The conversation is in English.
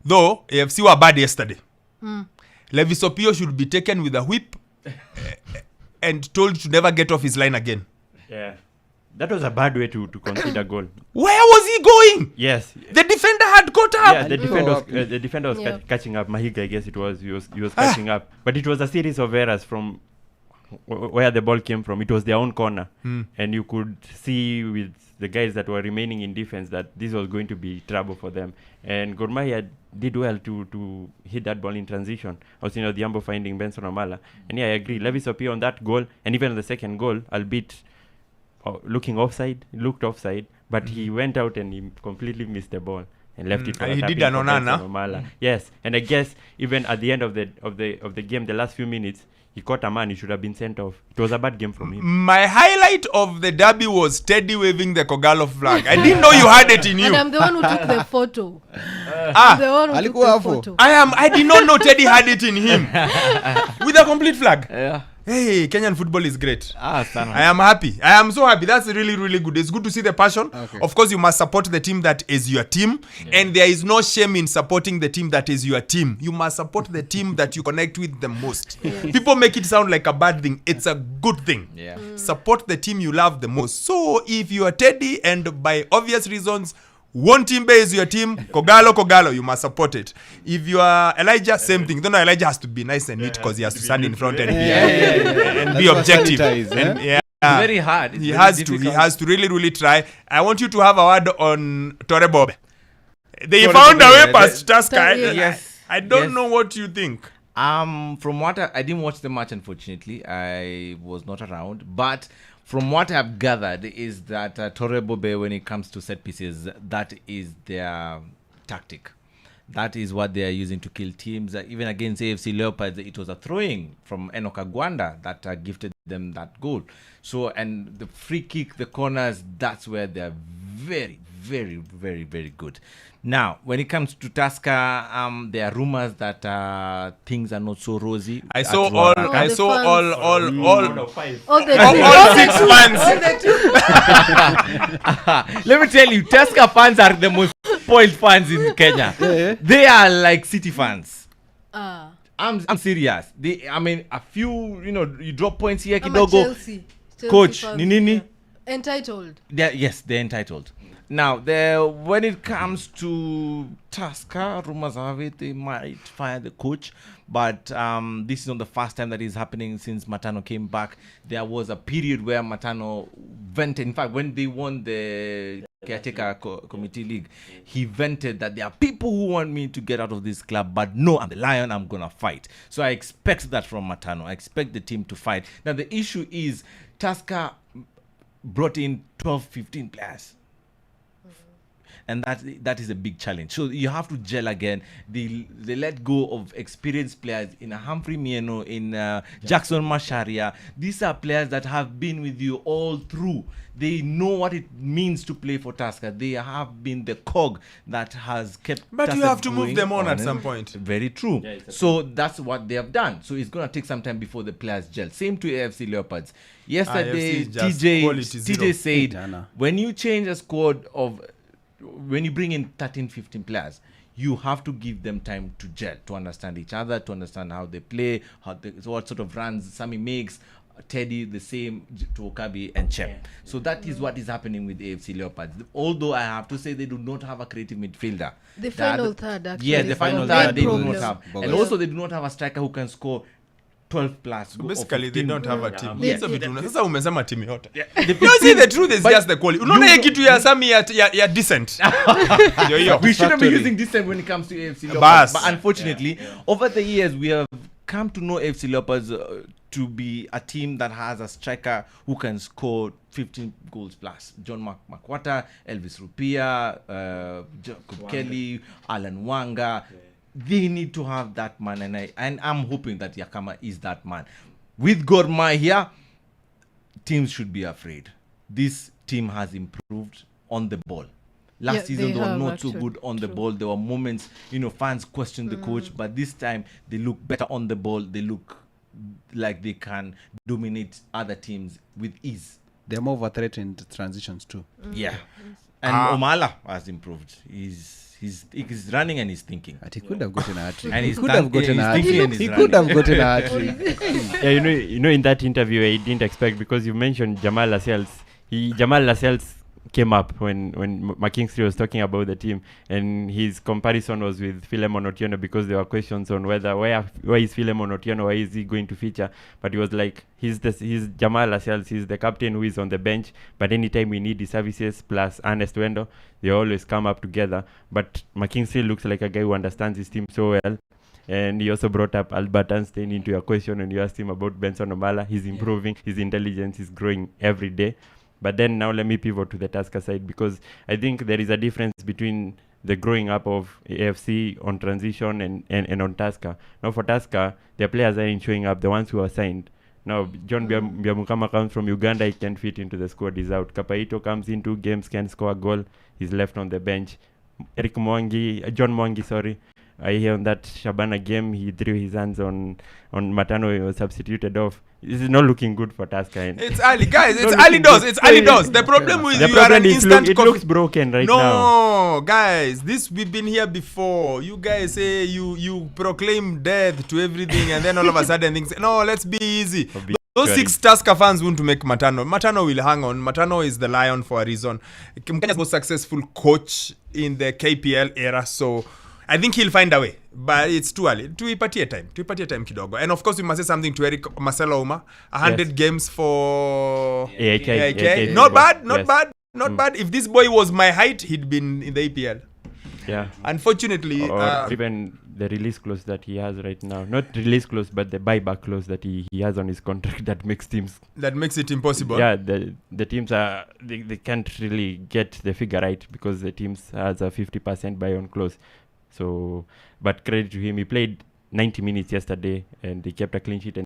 Though AFC were bad yesterday. Levis Opio should be taken with a whip and told to never get off his line again. Yeah. That was a bad way to concede a goal. Where was he going? Yes. The defender had caught up. Yeah, the defender was catching up. Mahia, I guess it was. He was catching up. But it was a series of errors from where the ball came from. It was their own corner. And you could see with the guys that were remaining in defense that this was going to be trouble for them. And Gor Mahia did well to hit that ball in transition. Also, Diambo finding Benson Omala. And yeah, I agree. Levis Opio on that goal, and even on the second goal, albeit looked offside, but he went out and he completely missed the ball and left it for he did an Onana. Yes, and I guess even at the end of the game, the last few minutes, he caught a man. He should have been sent off. It was a bad game from him. My highlight of the derby was Teddy waving the Kogalo flag. I didn't know you had it in you. And I'm the one who took the photo. I'm the one who took the photo. I did not know Teddy had it in him. With a complete flag. Yeah. Hey, Kenyan football is great. I am happy. I am so happy. That's really, really good. It's good to see the passion. Okay. Of course, you must support the team that is your team. Yeah. And there is no shame in supporting the team that is your team. You must support the team that you connect with the most. People make it sound like a bad thing. It's a good thing. Yeah. Support the team you love the most. So if you are Teddy and by obvious reasons, one team is your team, Kogalo, you must support it. If you are Elijah, same thing. Don't know, Elijah has to be nice and neat because he has to stand in front and be objective. And it's very hard. He has to really, really try. I want you to have a word on Tore Bobe. They found a way past Tusker. Yes. I don't know what you think. From what I didn't watch the match, unfortunately. I was not around, but from what I've gathered is that Tore Bobe, when it comes to set pieces, that is their tactic. That is what they are using to kill teams. Even against AFC Leopards, it was a throwing from Enoch Agwanda that gifted them that goal. So, and the free kick, the corners, that's where they're very, very, very, very good. Now, when it comes to Tusker, there are rumors that things are not so rosy. I saw all 6 fans. Let me tell you, Tusker fans are the most spoiled fans in Kenya. They are like City fans. I'm serious. A few, you drop points here, kidogo. Chelsea Coach, fans, Ninini. Entitled. Yes, they're entitled. Now, when it comes to Tusker, rumors have it they might fire the coach, but this is not the first time that is happening since Matano came back. There was a period where Matano vented. In fact, when they won the caretaker committee league, he vented that there are people who want me to get out of this club, but no, I'm the lion, I'm gonna fight. So I expect that from Matano. I expect the team to fight. Now the issue is Tusker brought in 12-15 players. And that is a big challenge. So you have to gel again. They let go of experienced players in Humphrey Mieno, in Jackson Masharia. These are players that have been with you all through. They know what it means to play for Tusker. They have been the cog that has kept But Tusker you have to move going them on at some point. Very true. Yeah, so that's what they have done. So it's going to take some time before the players gel. Same to AFC Leopards. Yesterday, TJ said, when you change a squad of... when you bring in 13-15 players, you have to give them time to gel, to understand each other, to understand how they play, what sort of runs Sammy makes, Teddy the same, to Wokabi and Chep. So that is what is happening with AFC Leopards. Although I have to say they do not have a creative midfielder. The final third, actually. Yeah, the final third they do not have. Bogus. And also they do not have a striker who can score 12 plus. So basically, they don't have a team. Yeah. Sasa umesema team yote. You see, the truth is just the quality. Unaona hii kitu ya Sammy ya decent. We shouldn't be using decent when it comes to AFC Leopards. But unfortunately, over the years, we have come to know AFC Leopards to be a team that has a striker who can score 15 goals plus. John Makwata, Elvis Rupia, Jacob Kelly, Alan Wanga. They need to have that man, and I'm hoping that Yakama is that man. With Gor Mahia, teams should be afraid. This team has improved on the ball. Last season they were not so good on the ball. There were moments, fans questioned the coach, but this time they look better on the ball. They look like they can dominate other teams with ease. They're more of a threat in transitions too. Yeah. And Omala has improved. He's running and he's thinking. But he could have gotten a hat-trick. And He he's could have gotten a thinking and hat-trick. he's He could running. have gotten a hat-trick. Yeah, you know, in that interview, I didn't expect, because you mentioned Jamal Lascelles. Jamal Lascelles came up when McKinstry was talking about the team, and his comparison was with Philemon Otieno, because there were questions on where is Philemon Otieno, why is he going to feature? But he was like, he's Jamal Lascelles, he's the captain who is on the bench, but anytime we need his services, plus Ernest Wendo, they always come up together. But McKinstry looks like a guy who understands his team so well. And he also brought up Albert Einstein into your question, and you asked him about Benson Omala. He's improving, his intelligence is growing every day. But then now let me pivot to the Tusker side, because I think there is a difference between the growing up of AFC on transition and on Tusker. Now for Tusker, their players aren't showing up, the ones who are signed. Now John Biamukama comes from Uganda, he can't fit into the squad, he's out. Kapaito comes in 2 games, can't score a goal, he's left on the bench. John Mwangi, I hear on that Shabana game, he threw his hands on Matano, he was substituted off. This is not looking good for Tusker. It's early, guys. It's early doors. It's early doors. The problem with you are an instant it looks broken right now. No, guys. We've been here before. You guys say you proclaim death to everything, and then all of a sudden things. No, let's be easy. Those 6 Tusker fans want to make Matano. Matano will hang on. Matano is the lion for a reason. Kenya's most successful coach in the KPL era, so I think he'll find a way, but it's too early. Tuipatie time kidogo. And of course, we must say something to Eric Marcelo Uma. 100 games for AIK. Not bad. If this boy was my height, he'd been in the EPL. Yeah. Unfortunately, or even the release clause that he has right now. Not release clause, but the buyback clause that he has on his contract that makes it impossible. Yeah, the teams are they can't really get the figure right, because the teams has a 50% buy-on clause. So, but credit to him, he played 90 minutes yesterday and they kept a clean sheet. And